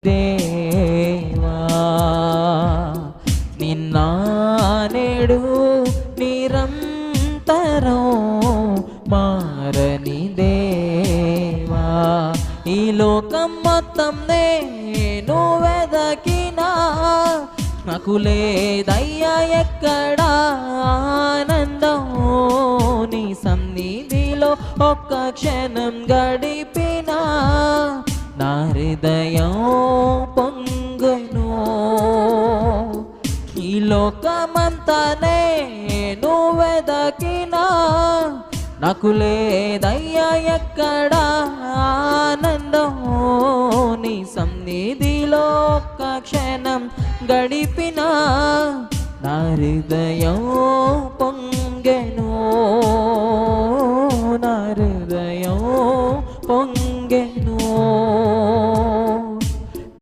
దేవా నిన్న నేడు నిరంతరం మారని దేవా ఈ లోకం మొత్తం నేను వెదకినా నాకు లేదయ్యా ఎక్కడ ఆనందం నీ సన్నిధిలో ఒక్క క్షణం గడిపినా నా హృదయం పొంగెను ఈ లోకమంతా నేను వెదకినా నాకు లేదయ్యా ఎక్కడ ఆనందం నీ సన్నిధిలో ఒక్క క్షణం గడిపినా నా హృదయం పొంగెను నా హృదయం పొంగెను